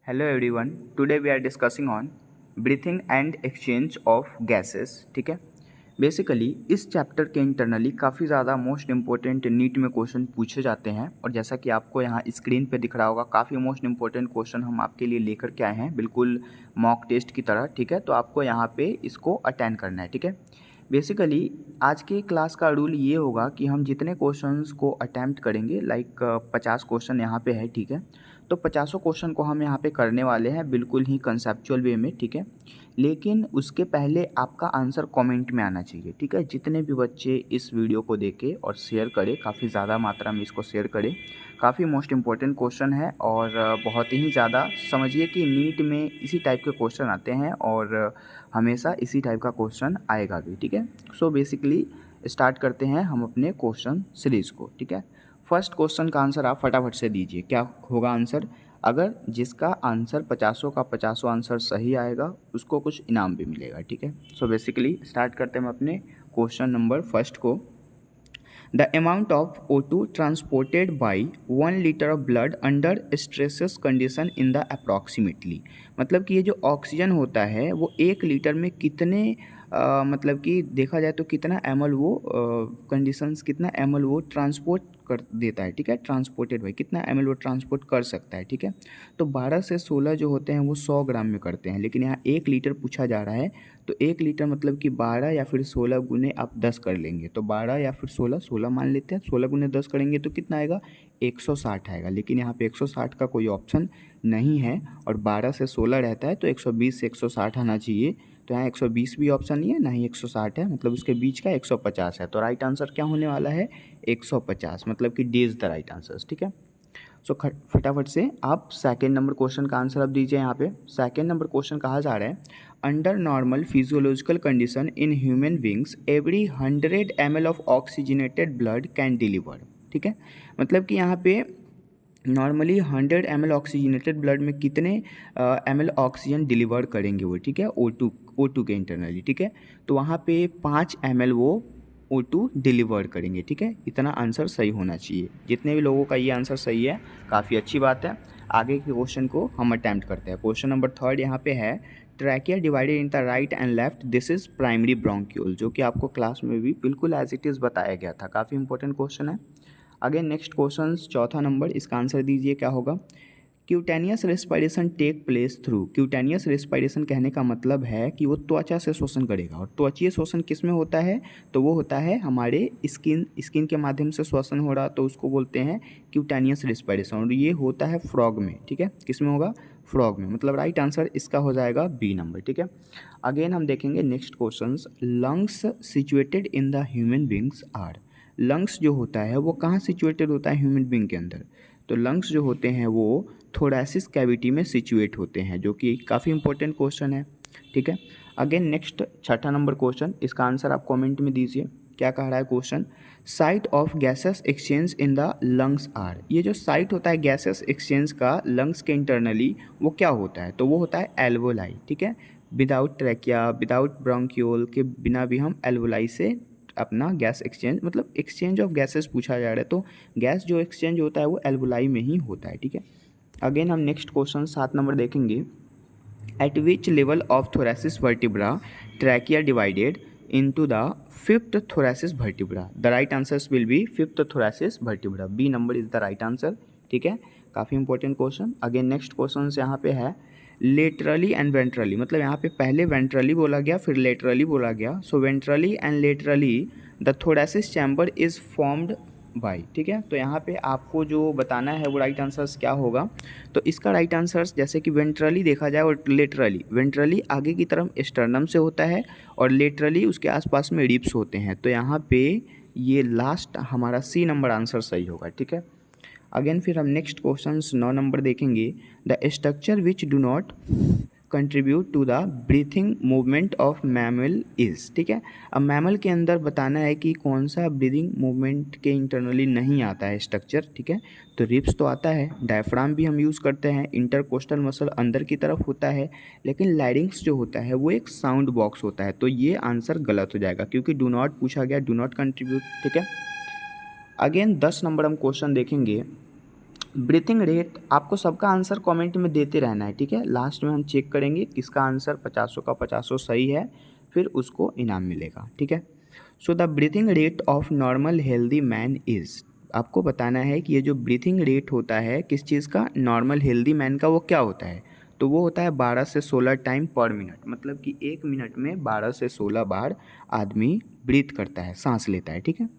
Hello everyone, today we are discussing on breathing and exchange of gases. ठीक है। Basically इस chapter के इंटरनली काफ़ी ज़्यादा मोस्ट इंपॉर्टेंट नीट में क्वेश्चन पूछे जाते हैं और जैसा कि आपको यहाँ स्क्रीन पे दिख रहा होगा काफ़ी मोस्ट इंपॉर्टेंट क्वेश्चन हम आपके लिए लेकर के आए हैं, बिल्कुल मॉक टेस्ट की तरह। ठीक है, तो आपको यहाँ पे इसको अटेंड करना है। ठीक है। बेसिकली आज के क्लास का रूल ये होगा कि हम जितने क्वेश्चंस को अटैम्प्ट करेंगे, लाइक 50 क्वेश्चन यहाँ पे है। ठीक है, तो 50 क्वेश्चन को हम यहाँ पे करने वाले हैं बिल्कुल ही कंसेप्चुअल वे में। ठीक है, लेकिन उसके पहले आपका आंसर कमेंट में आना चाहिए। ठीक है, जितने भी बच्चे इस वीडियो को देखें और शेयर करें, काफ़ी ज़्यादा मात्रा में इसको शेयर करें। काफ़ी मोस्ट इंपॉर्टेंट क्वेश्चन है और बहुत ही ज़्यादा समझिए कि नीट में इसी टाइप के क्वेश्चन आते हैं और हमेशा इसी टाइप का क्वेश्चन आएगा भी। ठीक है, सो बेसिकली स्टार्ट करते हैं हम अपने क्वेश्चन सीरीज़ को। ठीक है, फर्स्ट क्वेश्चन का आंसर आप फटाफट से दीजिए। क्या होगा आंसर? अगर जिसका आंसर 50 का 50 आंसर सही आएगा उसको कुछ इनाम भी मिलेगा। ठीक है, सो बेसिकली स्टार्ट करते हैं हम अपने क्वेश्चन नंबर फर्स्ट को। The amount of O2 transported by 1 litre of blood under stresses condition in the approximately, मतलब कि ये जो ऑक्सीजन होता है वो 1 लीटर में कितने मतलब कि देखा जाए तो कितना ml वो कंडीशंस कितना ml वो ट्रांसपोर्ट कर देता है। ठीक है, ट्रांसपोर्टेड बाई कितना ml वो ट्रांसपोर्ट कर सकता है। ठीक है, तो 12 से 16 जो होते हैं वो 100 ग्राम में करते हैं, लेकिन यहाँ 1 लीटर पूछा जा रहा है। तो 1 लीटर मतलब कि 12 या फिर 16 गुने आप 10 कर लेंगे, तो 12 या फिर 16 मान लेते हैं, 16 गुने 10 करेंगे तो कितना आएगा? 160 आएगा। लेकिन यहाँ पे 160 का कोई ऑप्शन नहीं है और 12 से 16 रहता है तो 120 से 160 आना चाहिए। तो यहाँ 120 भी ऑप्शन नहीं है, ना ही 160 है, मतलब उसके बीच का 150 है। तो राइट आंसर क्या होने वाला है? 150, मतलब कि D is the right answer. ठीक है, सो फटाफट से आप सेकेंड नंबर क्वेश्चन का आंसर अब दीजिए। यहाँ पे सेकेंड नंबर क्वेश्चन कहा जा रहा है, under normal physiological condition in human beings every 100 ml of oxygenated blood can deliver. ठीक है, मतलब कि यहाँ पे नॉर्मली 100 ml ऑक्सीजनेटेड ब्लड में कितने ml ऑक्सीजन डिलीवर करेंगे वो। ठीक है, O2 के इंटरनली। ठीक है, तो वहाँ पे 5 ml वो O2 डिलीवर करेंगे। ठीक है, इतना आंसर सही होना चाहिए। जितने भी लोगों का ये आंसर सही है काफ़ी अच्छी बात है। आगे के क्वेश्चन को हम अटैम्प्ट करते हैं। क्वेश्चन नंबर थर्ड यहाँ पे है, trachea divided in the right and left, this is primary bronchiole, जो कि आपको क्लास में भी बिल्कुल एज इट इज़ बताया गया था। काफ़ी इंपॉर्टेंट क्वेश्चन है। अगेन नेक्स्ट क्वेश्चन चौथा नंबर, इसका आंसर दीजिए क्या होगा? Cutaneous respiration take place through, cutaneous respiration कहने का मतलब है कि वो त्वचा से शोषण करेगा। और त्वचीय शोषण किस में होता है? तो वो होता है हमारे स्किन के माध्यम से शोषण हो रहा, तो उसको बोलते हैं क्यूटेनियस रेस्पिरेशन। और ये होता है फ्रॉग में। ठीक है, किस में होगा? फ्रॉग में, मतलब राइट आंसर इसका हो जाएगा बी नंबर। ठीक है, अगेन हम देखेंगे next question, lungs situated in the human beings are, lungs जो होता है वो कहाँ सिचुएटेड होता है ह्यूमन बींग के अंदर? तो लंग्स जो होते हैं वो थोरैसिस कैविटी में सिचुएट होते हैं, जो कि काफ़ी इंपॉर्टेंट क्वेश्चन है। ठीक है, अगेन नेक्स्ट छठा नंबर क्वेश्चन, इसका आंसर आप कमेंट में दीजिए। क्या कह रहा है question? Site of gases exchange in the lungs are, ये जो साइट होता है गैसेस एक्सचेंज का लंग्स के इंटरनली वो क्या होता है? तो वो होता है एल्वोलाई। ठीक है, विदाउट ट्रैकिया विदाउट ब्रोंक्यूल के बिना भी हम एल्वोलाई से अपना गैस एक्सचेंज, मतलब एक्सचेंज ऑफ गैसेस पूछा जा रहा है, तो गैस जो एक्सचेंज होता है वो एल्वोलाई में ही होता है। ठीक है, अगेन हम नेक्स्ट क्वेश्चन 7 नंबर देखेंगे, eight which level of thoracic vertebra trachea divided into the fifth thoracic vertebra, the right answers will be fifth thoracic vertebra, b number is the right answer। ठीक है, काफ़ी important question. Again next question यहाँ पे है, laterally and ventrally, मतलब यहाँ पे पहले वेंट्रली बोला गया फिर लेटरली बोला गया। So ventrally and laterally the thoracic chamber is formed by. ठीक है, तो यहाँ पे आपको जो बताना है वो राइट आंसर्स क्या होगा? तो इसका राइट आंसर्स जैसे कि वेंट्रली देखा जाए और लेटरली, वेंट्रली आगे की तरफ स्टर्नम से होता है और लेटरली उसके आसपास में रिब्स होते हैं, तो यहाँ पे ये लास्ट हमारा सी नंबर आंसर सही होगा। ठीक है, अगेन फिर हम नेक्स्ट क्वेश्चन 9 नंबर देखेंगे, the structure which do not contribute to the breathing movement of mammal is. ठीक है, अब मैमल के अंदर बताना है कि कौन सा ब्रीदिंग मूवमेंट के इंटरनली नहीं आता है स्ट्रक्चर। ठीक है, तो रिब्स तो आता है, डायफ्राम भी हम यूज़ करते हैं, इंटरकोस्टल मसल अंदर की तरफ होता है, लेकिन लैरिंग्स जो होता है वो एक साउंड बॉक्स होता है। तो ये आंसर गलत हो जाएगा क्योंकि डू नॉट पूछा गया, डू नॉट कंट्रीब्यूट। ठीक है, अगेन 10 नंबर हम क्वेश्चन देखेंगे, ब्रीथिंग रेट आपको सबका आंसर कमेंट में देते रहना है, ठीक है। लास्ट में हम चेक करेंगे किसका आंसर 50 का 50 सही है, फिर उसको इनाम मिलेगा, ठीक है। So the breathing rate of normal healthy man is, आपको बताना है कि ये जो ब्रीथिंग रेट होता है किस चीज़ का, नॉर्मल हेल्दी मैन का, वो क्या होता है। तो वो होता है 12 से 16 टाइम पर मिनट, मतलब कि 1 मिनट में 12 से 16 बार आदमी ब्रीथ करता है, सांस लेता है, ठीक है।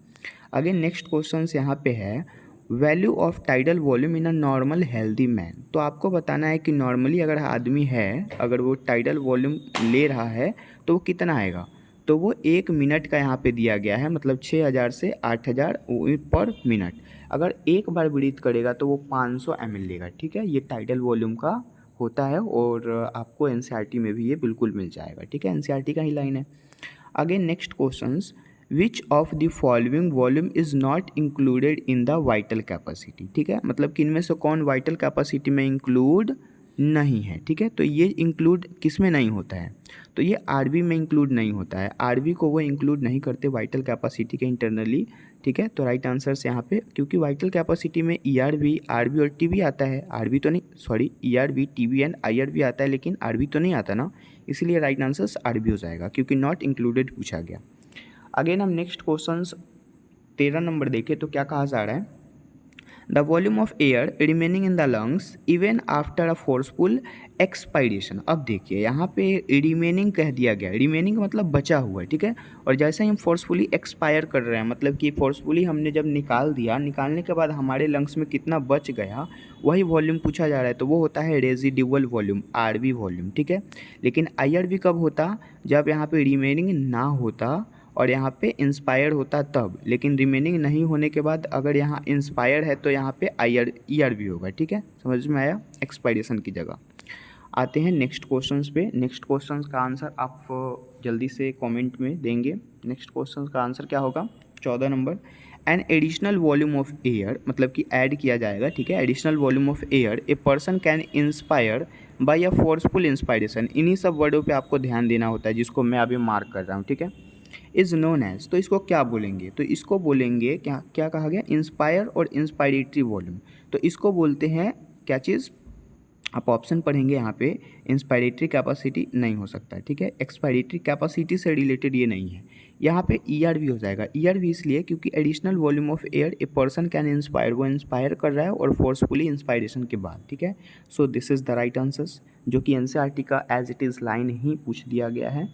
अगेन नेक्स्ट क्वेश्चन यहाँ पे है value of tidal volume in a normal healthy man. तो आपको बताना है कि नॉर्मली अगर आदमी है, अगर वो टाइडल वॉल्यूम ले रहा है तो वो कितना आएगा। तो वो 1 मिनट का यहाँ पे दिया गया है, मतलब 6000 से 8000 पर मिनट। अगर एक बार ब्रीथ करेगा तो वो 500 ml लेगा, ठीक है। ये टाइडल वॉल्यूम का होता है और आपको एनसीईआरटी में भी ये बिल्कुल मिल जाएगा, ठीक है। एनसीईआरटी का ही लाइन है। Again next questions, which of the following volume is not included in the vital capacity, ठीक है। मतलब कि इनमें से कौन वाइटल कैपेसिटी में इंक्लूड नहीं है, ठीक है। तो ये इंक्लूड किस में नहीं होता है, तो ये आरबी में इंक्लूड नहीं होता है, आरबी को वो इंक्लूड नहीं करते वाइटल कैपेसिटी के इंटरनली, ठीक है। तो राइट आंसर से यहाँ पे, क्योंकि वाइटल कैपेसिटी में ईआरवी, आरबी और टीबी आता है, आरबी तो नहीं, sorry, ERV, TB and IRV आता है, लेकिन आरबी तो नहीं आता ना, इसलिए राइट आंसर आरबी हो जाएगा, क्योंकि नॉट इंक्लूडेड पूछा गया। अगेन हम नेक्स्ट क्वेश्चन 13 नंबर देखें तो क्या कहा जा रहा है, the volume of air remaining in the lungs even after a forceful expiration. अब देखिए यहाँ पे रिमेनिंग कह दिया गया, रिमेनिंग मतलब बचा हुआ है, ठीक है। और जैसे ही हम फोर्सफुली एक्सपायर कर रहे हैं, मतलब कि फोर्सफुली हमने जब निकाल दिया, निकालने के बाद हमारे लंग्स में कितना बच गया, वही वॉल्यूम पूछा जा रहा है। तो वो होता है रेजिडुअल वॉल्यूम, आरवी वॉल्यूम, ठीक है। लेकिन आईआरवी कब होता, जब यहाँ पे रिमेनिंग ना होता और यहाँ पे इंस्पायर होता तब, लेकिन रिमेनिंग नहीं होने के बाद अगर यहाँ इंस्पायर है तो यहाँ पे ईआर भी होगा, ठीक है। समझ में आया, एक्सपायरेशन की जगह। आते हैं नेक्स्ट क्वेश्चंस पे। नेक्स्ट क्वेश्चंस का आंसर आप जल्दी से कमेंट में देंगे। नेक्स्ट क्वेश्चन का आंसर क्या होगा, 14 number, an additional volume of air, मतलब कि ऐड किया जाएगा, ठीक है। Additional volume of air a person can inspire by a forceful inspiration, इन्हीं सब वर्डों पे आपको ध्यान देना होता है, जिसको मैं अभी मार्क कर रहा हूँ, ठीक है। इज़ नोन एज, तो इसको क्या बोलेंगे, तो इसको बोलेंगे क्या, क्या कहा गया, इंस्पायर और इंस्पायरेटरी वॉल्यूम। तो इसको बोलते हैं क्या चीज़, आप ऑप्शन पढ़ेंगे यहाँ पे, इंस्पायरेटरी कैपेसिटी नहीं हो सकता, ठीक है। एक्सपायरेटरी कैपेसिटी से रिलेटेड ये नहीं है। यहाँ पे ईआरवी हो जाएगा, ईआरवी इसलिए क्योंकि additional volume of air a person can inspire, वो इंस्पायर कर रहा है और फोर्सफुली इंस्पायरेशन के बाद, ठीक है। So this is the right answers, जो कि एनसीईआरटी का एज इट इज़ लाइन ही पूछ दिया गया है।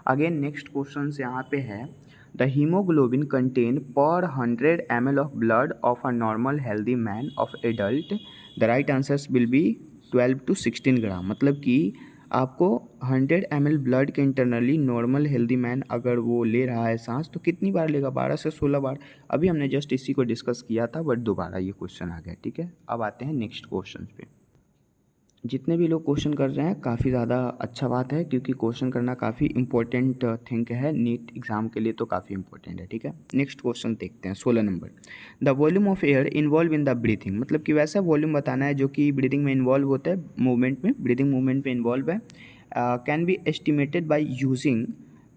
अगेन नेक्स्ट क्वेश्चन यहाँ पे है, द हीमोग्लोबिन कंटेन पर 100 ml of blood of a normal healthy man of adult, the right answers will be 12 to 16 ग्राम। मतलब कि आपको 100 ml ब्लड के इंटरनली नॉर्मल हेल्दी मैन अगर वो ले रहा है सांस, तो कितनी बार लेगा, 12 से 16 बार। अभी हमने जस्ट इसी को डिस्कस किया था, बट दोबारा ये क्वेश्चन आ गया, ठीक है। अब आते हैं नेक्स्ट क्वेश्चन पे। जितने भी लोग क्वेश्चन कर रहे हैं काफ़ी ज़्यादा अच्छा बात है, क्योंकि क्वेश्चन करना काफ़ी इंपॉर्टेंट थिंग है, नीट एग्जाम के लिए तो काफ़ी इंपॉर्टेंट है, ठीक है। नेक्स्ट क्वेश्चन देखते हैं 16 number, the volume of air involve in the breathing, मतलब कि वैसा वॉल्यूम बताना है जो कि ब्रीदिंग में इन्वॉल्व होता है, मूवमेंट में, ब्रीदिंग मूवमेंट में इन्वॉल्व है। Can be estimated by using,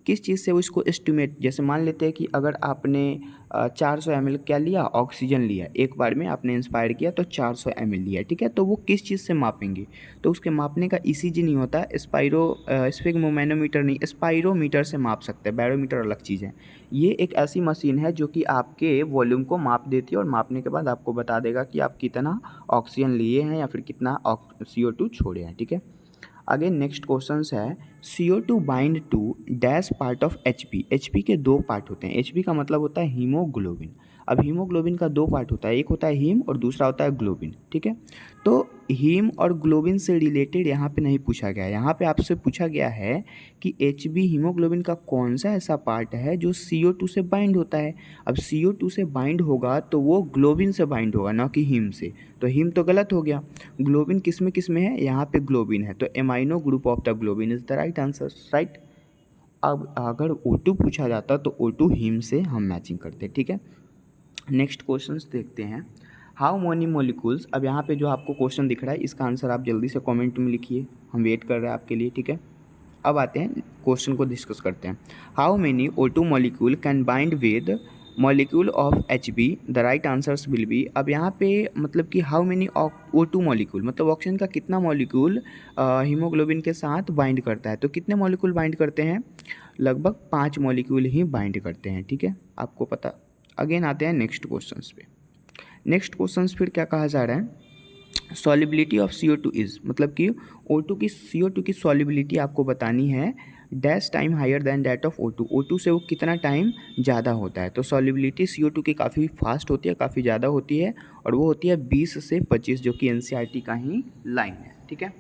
किस चीज़ से वो इसको एस्टिमेट, जैसे मान लेते हैं कि अगर आपने 400 ml क्या लिया, ऑक्सीजन लिया, एक बार में आपने इंस्पायर किया तो 400 ml लिया, ठीक है। तो वो किस चीज़ से मापेंगे, तो उसके मापने का ईसीजी नहीं होता, स्फिग्मोमैनोमीटर नहीं, स्पायरोमीटर से माप सकते हैं, बैरोमीटर अलग चीज़ है। ये एक ऐसी मशीन है जो कि आपके वॉल्यूम को माप देती है और मापने के बाद आपको बता देगा कि आप कितना ऑक्सीजन लिए हैं या फिर कितना CO2 छोड़े हैं, ठीक है। अगेन नेक्स्ट क्वेश्चन है, CO2 bind to dash part of HP, HP के दो पार्ट होते हैं, HP का मतलब होता है हीमोग्लोबिन। अब हीमोग्लोबिन का दो पार्ट होता है, एक होता है हीम और दूसरा होता है ग्लोबिन, ठीक है। तो हीम और ग्लोबिन से रिलेटेड यहाँ पे नहीं पूछा गया है, यहाँ पे आपसे पूछा गया है कि HB हीमोग्लोबिन का कौन सा ऐसा पार्ट है जो CO2 से बाइंड होता है। अब CO2 से बाइंड होगा तो वो ग्लोबिन से बाइंड होगा, ना कि हीम से, तो हीम तो गलत हो गया। ग्लोबिन किस में है, यहाँ पे ग्लोबिन है, तो amino group of the globin is the right answer, right. अब अगर O2 पूछा जाता तो O2 हीम से हम मैचिंग करते, ठीक है। नेक्स्ट क्वेश्चन देखते हैं, हाउ मोनी मोलिकुल्स, अब यहाँ पे जो आपको क्वेश्चन दिख रहा है इसका आंसर आप जल्दी से कमेंट में लिखिए, हम वेट कर रहे हैं आपके लिए, ठीक है। अब आते हैं क्वेश्चन को डिस्कस करते हैं, how many O2 molecule can bind with molecule of Hb the right answers will be. अब यहाँ पे मतलब कि हाउ मेनी O2 मॉलिक्यूल, मतलब ऑक्सीजन का कितना मॉलिक्यूल हीमोग्लोबिन के साथ बाइंड करता है। तो कितने मॉलिक्यूल बाइंड करते हैं, लगभग 5 मॉलिक्यूल ही बाइंड करते हैं, ठीक है, आपको पता। अगेन आते हैं नेक्स्ट क्वेश्चंस पे। नेक्स्ट क्वेश्चंस फिर क्या कहा जा रहा है, सॉलिबिलिटी ऑफ CO2 इज़, मतलब कि CO2 की सॉलिबिलिटी आपको बतानी है dash time higher than that of O2 से वो कितना टाइम ज़्यादा होता है। तो सॉलिबिलिटी CO2 की काफ़ी फास्ट होती है, काफ़ी ज़्यादा होती है, और वो होती है 20 से 25, जो कि NCERT का ही लाइन है, ठीक है।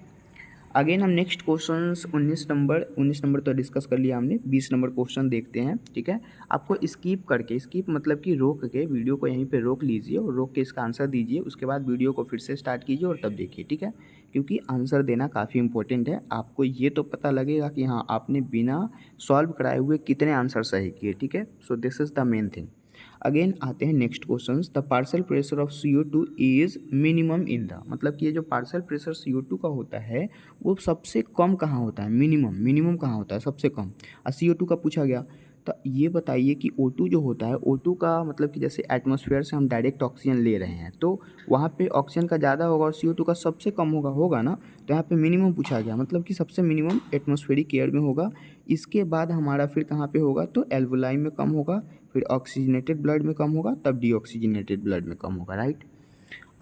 अगेन हम नेक्स्ट क्वेश्चंस 19 नंबर तो डिस्कस कर लिया हमने, 20 नंबर क्वेश्चन देखते हैं, ठीक है। आपको स्किप करके, स्किप मतलब कि रोक के वीडियो को यहीं पे रोक लीजिए और रोक के इसका आंसर दीजिए, उसके बाद वीडियो को फिर से स्टार्ट कीजिए और तब देखिए, ठीक है, क्योंकि आंसर देना काफ़ी इंपॉर्टेंट है। आपको ये तो पता लगेगा कि हाँ आपने बिना सॉल्व कराए हुए कितने आंसर सही किए, ठीक है। So this is the main thing. Again आते हैं next question, the partial pressure of CO2 is minimum in the, मतलब कि ये जो पार्शियल प्रेशर CO2 का होता है वो सबसे कम कहाँ होता है, मिनिमम कहाँ होता है, सबसे कम। और CO2 का पूछा गया, तो ये बताइए कि O2 जो होता है, O2 का मतलब कि जैसे एटमॉस्फेयर से हम डायरेक्ट ऑक्सीजन ले रहे हैं तो वहाँ पे ऑक्सीजन का ज़्यादा होगा और CO2 का सबसे कम होगा ना। तो यहाँ पे मिनिमम पूछा गया, मतलब कि सबसे मिनिमम एटमॉस्फेरिक एयर में होगा। इसके बाद हमारा फिर कहाँ पे होगा, तो एल्वोलाई में कम होगा, फिर ऑक्सीजनेटेड ब्लड में कम होगा, तब डीऑक्सीजनेटेड ब्लड में कम होगा, राइट।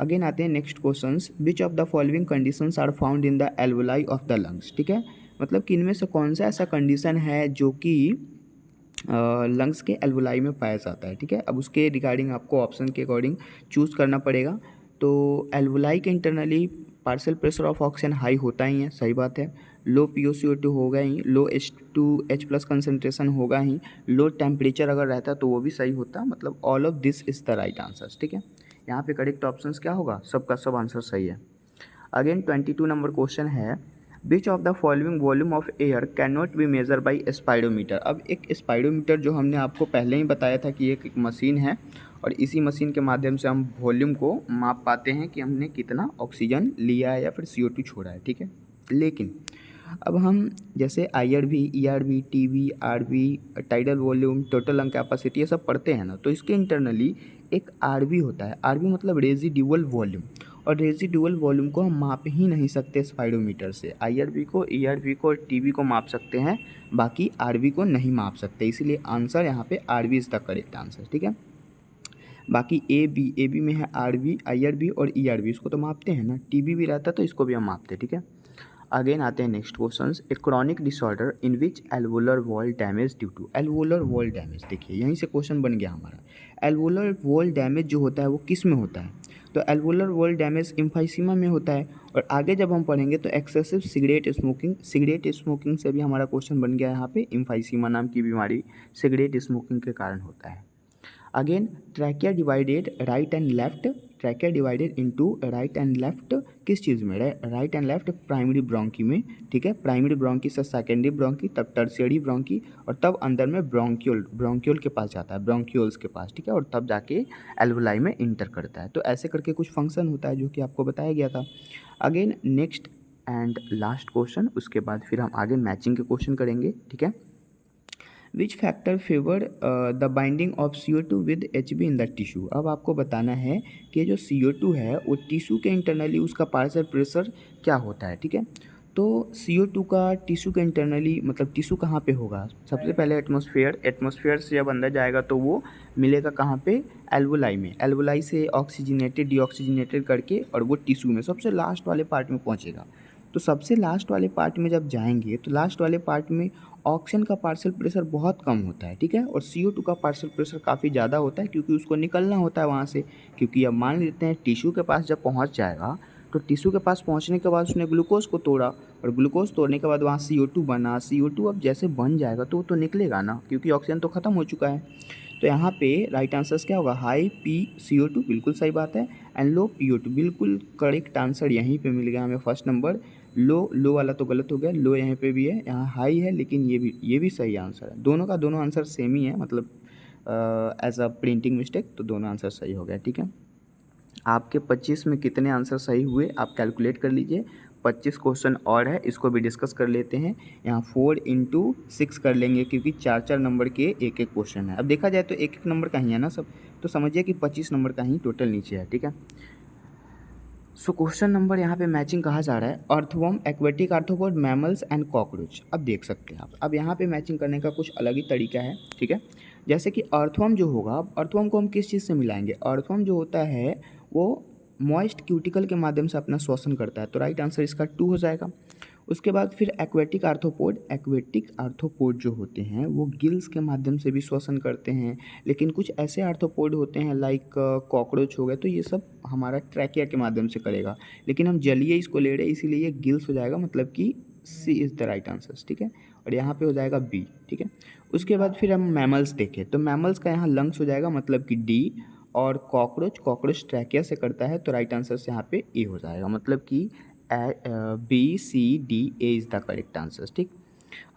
अगेन आते हैं next questions, which of the following conditions are found in the alveoli of the lungs, ठीक है, मतलब कि इनमें से कौन सा ऐसा कंडीशन है जो कि लंग्स के एल्वोलाई में पाया जाता है, ठीक है। अब उसके रिगार्डिंग आपको ऑप्शन के अकॉर्डिंग चूज़ करना पड़ेगा। तो एल्वोलाई के internally partial pressure of oxygen high होता ही है, सही बात है। लो POCO2 होगा ही, लो H2H+ कंसनट्रेशन होगा ही, लो टेम्परेचर अगर रहता तो वो भी सही होता, मतलब all of this is the right answers, ठीक है। यहाँ पे करेक्ट ऑप्शंस क्या होगा, सबका सब आंसर सही है। अगेन 22 नंबर क्वेश्चन है, which of the following volume of air can not be measure by spirometer. अब एक स्पाइडोमीटर जो हमने आपको पहले ही बताया था कि एक मशीन है और इसी मशीन के माध्यम से हम वॉल्यूम को माप पाते हैं कि हमने कितना ऑक्सीजन लिया है या फिर CO2 छोड़ा है, ठीक है। लेकिन अब हम जैसे IRV, ERV, TV, RV, tidal volume, total lung capacity, ये सब पढ़ते हैं ना, तो इसके इंटरनली एक RV होता है। RV मतलब रेजिडुअल वॉल्यूम, और रेजिडुअल वॉल्यूम को हम माप ही नहीं सकते स्पाइडोमीटर से। IRV को, ERV को और TV को माप सकते हैं, बाकी RV को नहीं माप सकते, इसीलिए आंसर यहाँ पे RV is the correct answer, ठीक है। बाकी AB में है RV, IRV और ERV, इसको तो मापते हैं ना, TB भी रहता तो इसको भी हम मापते, ठीक है। अगेन आते हैं next questions, a chronic disorder in which alveolar wall damage due to. Alveolar wall damage, देखिए यहीं से क्वेश्चन बन गया हमारा। एल्वोलर वॉल डैमेज जो होता है वो किस में होता है, तो एल्वोलर वॉल डैमेज एम्फाइसीमा में होता है। और आगे जब हम पढ़ेंगे तो एक्सेसिव सिगरेट स्मोकिंग से भी हमारा क्वेश्चन बन गया यहाँ पे, एम्फाइसीमा नाम की बीमारी सिगरेट स्मोकिंग के कारण होता है। Again trachea divided right and left, trachea divided into right and left किस चीज़ में, right and left primary bronchi में, ठीक है। प्राइमरी ब्रोंकी से सेकेंडरी ब्रोंकी, तब टर्शियरी ब्रोंकी, और तब अंदर में ब्रोंक्यूल के पास जाता है, ब्रोंक्यूल्स के पास, ठीक है, और तब जाके एल्वोलाई में इंटर करता है। तो ऐसे करके कुछ फंक्शन होता है जो कि आपको बताया गया था। Again next and last question, उसके बाद फिर हम आगे मैचिंग के क्वेश्चन करेंगे, ठीक है। Which factor favour the binding of CO2 with Hb in the tissue. अब आपको बताना है कि जो CO2 है वो टिश्यू के इंटरनली उसका पार्शियल प्रेशर क्या होता है, ठीक है। तो CO2 का टिश्यू के इंटरनली मतलब टिश्यू कहाँ पे होगा, सबसे पहले एटमॉस्फेयर से जब अंदर जाएगा तो वो मिलेगा कहाँ पे, एल्वोलाई में। एल्वोलाई से ऑक्सीजनेटेड डीऑक्सीजनेटेड करके और वो टिश्यू में सबसे लास्ट वाले पार्ट में पहुँचेगा। तो सबसे लास्ट वाले पार्ट में जब जाएंगे तो लास्ट वाले पार्ट में ऑक्सीजन का पार्शियल प्रेशर बहुत कम होता है, ठीक है, और CO2 का पार्शियल प्रेशर काफ़ी ज़्यादा होता है, क्योंकि उसको निकलना होता है वहाँ से। क्योंकि अब मान लेते हैं टिश्यू के पास जब पहुँच जाएगा, तो टिश्यू के पास पहुँचने के बाद उसने ग्लूकोज को तोड़ा, और ग्लूकोज तोड़ने के बाद वहाँ CO2 बना। CO2 अब जैसे बन जाएगा तो वो तो निकलेगा ना, क्योंकि ऑक्सीजन तो ख़त्म हो चुका है। तो यहाँ पे राइट आंसर्स क्या होगा, हाई PCO2, बिल्कुल सही बात है, एंड लो PO2, बिल्कुल करेक्ट आंसर यहीं पे मिल गया हमें फर्स्ट नंबर। लो वाला तो गलत हो गया, लो यहाँ पे भी है, यहाँ हाई है, लेकिन ये भी सही आंसर है। दोनों का दोनों आंसर सेम ही है, मतलब एज अ प्रिंटिंग मिस्टेक, तो दोनों आंसर सही हो गया, ठीक है। आपके 25 में कितने आंसर सही हुए आप कैलकुलेट कर लीजिए। 25 क्वेश्चन और है, इसको भी डिस्कस कर लेते हैं। यहाँ 4 इंटू 6 कर लेंगे क्योंकि 4-4 नंबर के एक एक क्वेश्चन है। अब देखा जाए तो एक एक नंबर का ही है ना सब, तो समझिए कि 25 नंबर का ही टोटल नीचे है, ठीक है। सो क्वेश्चन नंबर यहाँ पे मैचिंग कहा जा रहा है, earthworm, aquatic arthropod, mammals and cockroach. अब देख सकते हैं आप, अब यहाँ पे मैचिंग करने का कुछ अलग ही तरीका है, ठीक है। जैसे कि अर्थवर्म जो होगा, अर्थवर्म को हम किस चीज़ से मिलाएंगे? अर्थवर्म जो होता है वो मॉइस्ट क्यूटिकल के माध्यम से अपना श्वसन करता है, तो राइट आंसर इसका 2 हो जाएगा। उसके बाद फिर एक्वेटिक आर्थ्रोपोड, एक्वेटिक आर्थ्रोपोड जो होते हैं वो गिल्स के माध्यम से भी श्वसन करते हैं, लेकिन कुछ ऐसे आर्थ्रोपोड होते हैं लाइक कॉकरोच हो गए, तो ये सब हमारा ट्रैकिया के माध्यम से करेगा, लेकिन हम जलीय इसको ले रहे हैं इसीलिए ये गिल्स हो जाएगा, मतलब कि सी इज़ द राइट आंसर, ठीक है। और यहाँ पे हो जाएगा बी, ठीक है। उसके बाद फिर हम मैमल्स देखें तो मैमल्स का यहाँ लंग्स हो जाएगा, मतलब कि डी। और कॉकरोच ट्रैकिया से करता है, तो राइट आंसर से यहाँ पे ए हो जाएगा, मतलब कि B C D A is the correct answer, ठीक।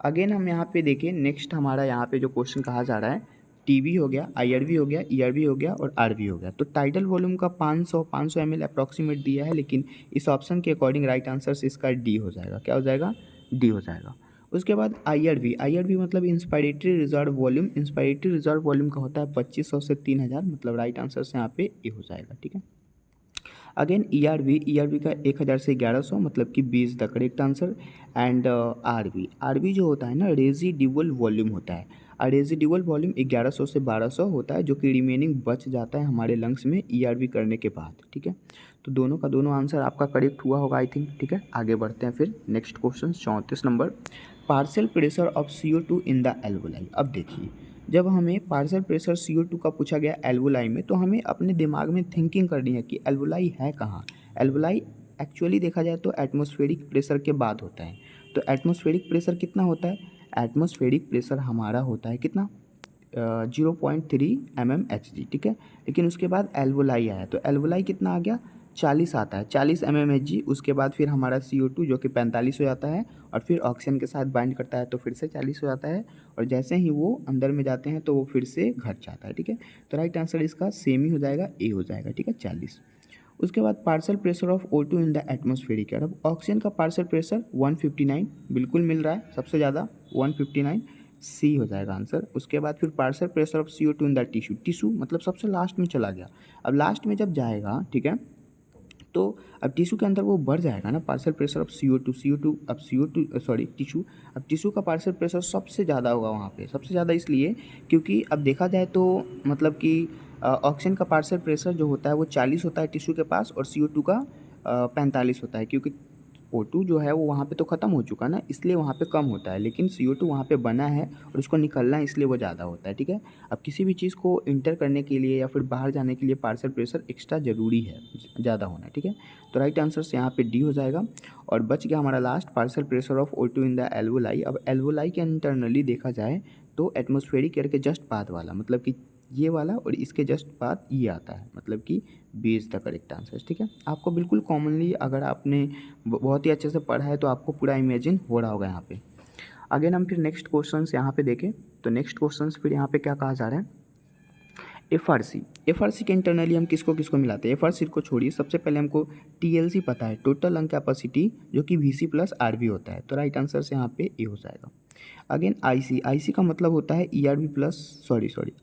अगेन हम यहाँ पे देखें, नेक्स्ट हमारा यहाँ पे जो क्वेश्चन कहा जा रहा है, टीबी हो गया, आईआरवी हो गया, ईआरवी हो गया और आरवी हो गया। तो टाइडल वॉल्यूम का 500 ml अप्रॉक्सीमेट दिया है, लेकिन इस ऑप्शन के अकॉर्डिंग राइट आंसर से इसका डी हो जाएगा। क्या हो जाएगा? डी हो जाएगा। उसके बाद आईआरवी मतलब inspiratory reserve volume, inspiratory reserve volume का होता है 2500 से 3000, मतलब राइट आंसर से यहाँ पे ए हो जाएगा, ठीक है। अगेन ईआरवी का 1000 से 1100, मतलब कि 20 the correct answer. And RV जो होता है ना, रेजिड्यूअल वॉल्यूम होता है, और रेजिड्यूअल वॉल्यूम 1100 से 1200 होता है, जो कि रिमेनिंग बच जाता है हमारे लंग्स में ईआरवी करने के बाद, ठीक है। तो दोनों का दोनों आंसर आपका करेक्ट हुआ होगा आई थिंक, ठीक है। आगे बढ़ते हैं फिर next question 34 number, partial pressure of CO2 in the alveoli. अब देखिए, जब हमें पार्शियल प्रेशर CO2 का पूछा गया एल्वोलाई में, तो हमें अपने दिमाग में थिंकिंग करनी है कि एल्वोलाई है कहाँ। एल्वोलाई एक्चुअली देखा जाए तो एटमॉस्फेरिक प्रेशर के बाद होता है। तो एटमॉस्फेरिक प्रेशर कितना होता है? एटमॉस्फेरिक प्रेशर हमारा होता है कितना? 0.3 mmHg, ठीक है। लेकिन उसके बाद एल्वोलाई आया, तो एल्वोलाई कितना आ गया? 40 आता है, 40 mmHg। उसके बाद फिर हमारा CO2 जो कि 45 हो जाता है, और फिर ऑक्सीजन के साथ बाइंड करता है तो फिर से 40 हो जाता है, और जैसे ही वो अंदर में जाते हैं तो वो फिर से घट जाता है, ठीक है। तो राइट आंसर इसका सेम ही हो जाएगा, ए हो जाएगा, ठीक है, 40। उसके बाद partial pressure of O2 in the atmospheric air. अब ऑक्सीजन का पार्शियल प्रेशर 159 बिल्कुल मिल रहा है, सबसे ज़्यादा 159, सी हो जाएगा आंसर। उसके बाद फिर partial pressure of CO2 in the tissue मतलब सबसे लास्ट में चला गया। अब लास्ट में जब जाएगा, ठीक है, तो अब टिश्यू के अंदर वो बढ़ जाएगा ना, पार्शियल प्रेशर ऑफ CO2 अब टिश्यू का पार्शियल प्रेशर सबसे ज़्यादा होगा वहाँ पे, सबसे ज़्यादा इसलिए क्योंकि अब देखा जाए तो मतलब कि ऑक्सीजन का पार्शियल प्रेशर जो होता है वो 40 होता है टिश्यू के पास, और CO2 का 45 होता है, क्योंकि O2 जो है वो वहाँ पे तो ख़त्म हो चुका ना, इसलिए वहाँ पे कम होता है, लेकिन CO2 वहाँ पे बना है और उसको निकलना है, इसलिए वो ज़्यादा होता है, ठीक है। अब किसी भी चीज़ को इंटर करने के लिए या फिर बाहर जाने के लिए पार्शियल प्रेशर एक्स्ट्रा ज़रूरी है, ज़्यादा होना, ठीक है। तो राइट आंसर से यहाँ पे डी हो जाएगा। और बच गया हमारा last, partial pressure of O2 in the alveoli. अब एल्वोलाई के इंटरनली देखा जाए तो एटमॉस्फेरिक एयर के जस्ट बाद वाला, मतलब कि ये वाला, और इसके जस्ट बाद ये आता है, मतलब कि B is the correct answer, ठीक है। आपको बिल्कुल कॉमनली, अगर आपने बहुत ही अच्छे से पढ़ा है तो आपको पूरा इमेजिन हो रहा होगा यहाँ पे। अगेन हम फिर नेक्स्ट क्वेश्चंस यहाँ पे देखें, तो नेक्स्ट क्वेश्चंस फिर यहाँ पे क्या कहा जा रहा है, एफआरसी के इंटरनली हम किसको किसको मिलाते हैं? एफआरसी को छोड़िए, सबसे पहले हमको टीएलसी पता है, टोटल लंग कैपेसिटी, जो कि VC प्लस RV होता है, तो राइट आंसर से यहाँ पे ए हो जाएगा। अगेन आईसी का मतलब होता है ERV प्लस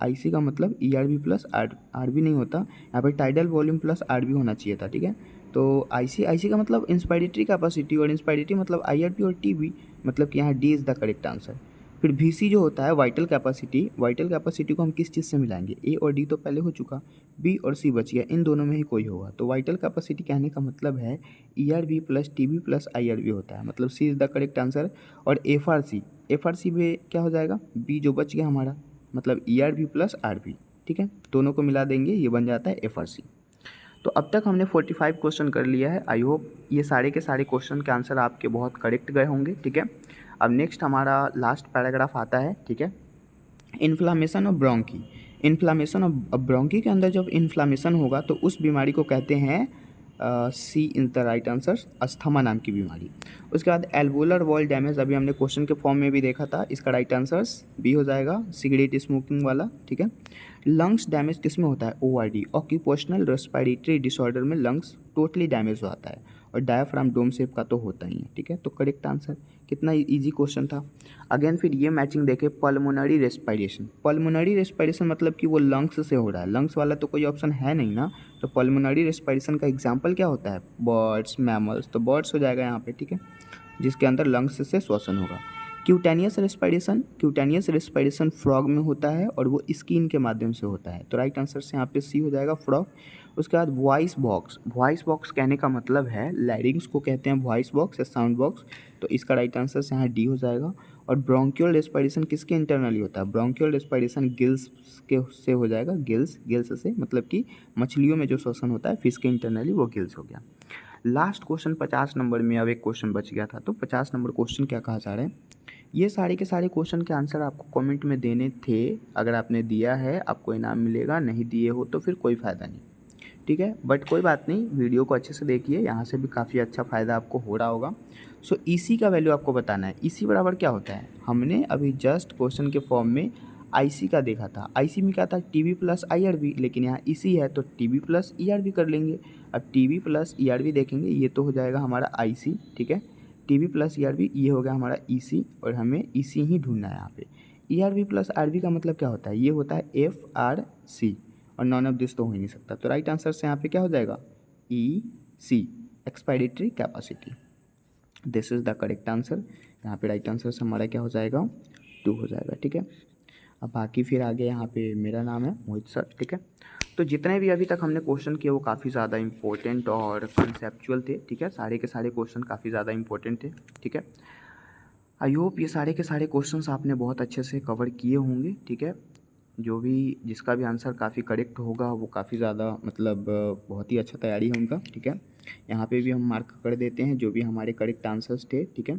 आईसी का मतलब ERV प्लस RV नहीं होता, यहाँ पर टाइडल वॉल्यूम प्लस RV होना चाहिए था, ठीक है। तो आईसी का मतलब इंस्पायरेटरी कैपेसिटी, और इंस्पायरेटरी मतलब IRP और TB, मतलब कि यहाँ D is the correct answer. फिर VC जो होता है वाइटल कैपेसिटी को हम किस चीज़ से मिलाएंगे? ए और डी तो पहले हो चुका, बी और सी बच गया, इन दोनों में ही कोई होगा। तो वाइटल कैपेसिटी कहने का मतलब है ERV plus TB plus IRV होता है, मतलब सी इज़ द करेक्ट आंसर। और एफआरसी में क्या हो जाएगा? बी जो बच गया हमारा, मतलब ERV प्लस RV, ठीक है, दोनों को मिला देंगे, ये बन जाता है एफआरसी। तो अब तक हमने 45 क्वेश्चन कर लिया है। आई होप ये सारे के सारे क्वेश्चन के आंसर आपके बहुत करेक्ट गए होंगे, ठीक है। अब नेक्स्ट हमारा लास्ट पैराग्राफ आता है, ठीक है, inflammation of bronchi. Inflammation of bronchi के अंदर जब इन्फ्लामेशन होगा तो उस बीमारी को कहते हैं see in the right answer, asthma नाम की बीमारी। उसके बाद एल्वोलर वॉल डैमेज, अभी हमने क्वेश्चन के फॉर्म में भी देखा था, इसका राइट आंसर बी हो जाएगा, सिगरेट स्मोकिंग वाला, ठीक है। लंग्स डैमेज किसमें होता है? ORD, ऑक्यूपेशनल रेस्पिरेटरी डिसऑर्डर में लंग्स टोटली डैमेज हो जाता है। और डायाफ्राम डोम शेप का तो होता ही है, ठीक है। तो करेक्ट आंसर, कितना इजी क्वेश्चन था। अगेन फिर ये मैचिंग देखे, पल्मोनरी रेस्पिरेशन। पल्मोनरी रेस्पिरेशन मतलब कि वो लंग्स से हो रहा है, लंग्स वाला तो कोई ऑप्शन है नहीं ना। तो पल्मोनरी रेस्पिरेशन का एग्जाम्पल क्या होता है, बर्ड्स, मैमल्स, तो बर्ड्स हो जाएगा यहाँ पे, ठीक है, जिसके अंदर लंग्स से श्वसन होगा। क्यूटेनियस रेस्पिरेशन फ्रॉग में होता है और वो स्किन के माध्यम से होता है, तो राइट आंसर से यहाँ पे सी हो जाएगा, फ्रॉग। उसके बाद वॉइस बॉक्स कहने का मतलब है लैरिंग्स को कहते हैं वॉइस बॉक्स या साउंड बॉक्स, तो इसका राइट आंसर से यहाँ डी हो जाएगा। और ब्रोंकियल रेस्पिरेशन किसके इंटरनली होता है, ब्रोंकियल रेस्पिरेशन गिल्स के से हो जाएगा, गिल्स से, मतलब कि मछलियों में जो श्वसन होता है फिश के इंटरनली, वो गिल्स हो गया। लास्ट क्वेश्चन 50 नंबर में, अब एक क्वेश्चन बच गया था, तो 50 नंबर क्वेश्चन क्या कहा जा रहा है, ये सारे के सारे क्वेश्चन के आंसर आपको कमेंट में देने थे। अगर आपने दिया है आपको इनाम मिलेगा, नहीं दिए हो तो फिर कोई फ़ायदा नहीं, ठीक है। बट कोई बात नहीं, वीडियो को अच्छे से देखिए, यहाँ से भी काफ़ी अच्छा फ़ायदा आपको हो रहा होगा। सो इसी का वैल्यू आपको बताना है। इसी बराबर क्या होता है, हमने अभी जस्ट क्वेश्चन के फॉर्म में आईसी का देखा था। आईसी में क्या था, टीवी प्लस आईआरवी, लेकिन यहाँ ईसी है तो टीवी प्लस ईआरवी कर लेंगे। अब टीवी प्लस ईआरवी देखेंगे, ये तो हो जाएगा हमारा आईसी, ठीक है। टीवी प्लस ईआरवी ये हो गया हमारा ईसी, और हमें ईसी ही ढूंढना है यहाँ पे। ईआरवी प्लस आरवी का मतलब क्या होता है, ये होता है एफआरसी, और नॉन ऑफ दिस तो हो ही नहीं सकता। तो राइट आंसर से यहाँ पे क्या हो जाएगा, EC, expiratory capacity. This is the correct answer. यहाँ पे राइट आंसर से हमारा क्या हो जाएगा, 2 हो जाएगा, ठीक है। अब बाकी फिर आगे यहाँ पे मेरा नाम है मोहित सर, ठीक है। तो जितने भी अभी तक हमने क्वेश्चन किए वो काफ़ी ज़्यादा इंपॉर्टेंट और कंसेप्चुअल थे, ठीक है। सारे के सारे क्वेश्चन काफ़ी ज़्यादा इंपॉर्टेंट थे, ठीक है। आई होप ये सारे के सारे क्वेश्चंस आपने बहुत अच्छे से कवर किए होंगे, ठीक है। जो भी जिसका भी आंसर काफ़ी करेक्ट होगा वो काफ़ी ज़्यादा मतलब बहुत ही अच्छा तैयारी है उनका, ठीक है। यहाँ पे भी हम मार्क कर देते हैं जो भी हमारे करेक्ट आंसर्स थे, ठीक है।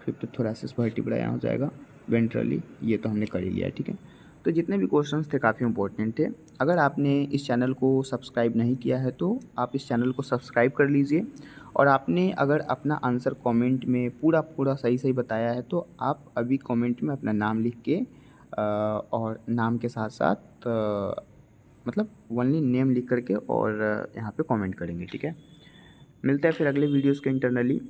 फिफ्थ थोरासिस वर्टिब्रा यहाँ हो जाएगा, वेंट्रली, ये तो हमने कर ही लिया, ठीक है। तो जितने भी क्वेश्चंस थे काफ़ी इंपॉर्टेंट थे। अगर आपने इस चैनल को सब्सक्राइब नहीं किया है तो आप इस चैनल को सब्सक्राइब कर लीजिए, और आपने अगर अपना आंसर कमेंट में पूरा सही सही बताया है तो आप अभी कमेंट में अपना नाम लिख के और नाम के साथ साथ मतलब ओनली नेम लिख करके और यहाँ पे कमेंट करेंगे, ठीक है। मिलते हैं फिर अगले वीडियोज़ के इंटरनली।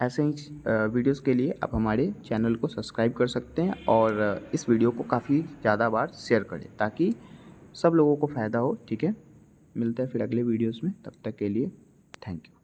ऐसे ही वीडियोस के लिए आप हमारे चैनल को सब्सक्राइब कर सकते हैं और इस वीडियो को काफ़ी ज़्यादा बार शेयर करें ताकि सब लोगों को फ़ायदा हो, ठीक है। मिलते हैं फिर अगले वीडियोस में, तब तक के लिए थैंक यू।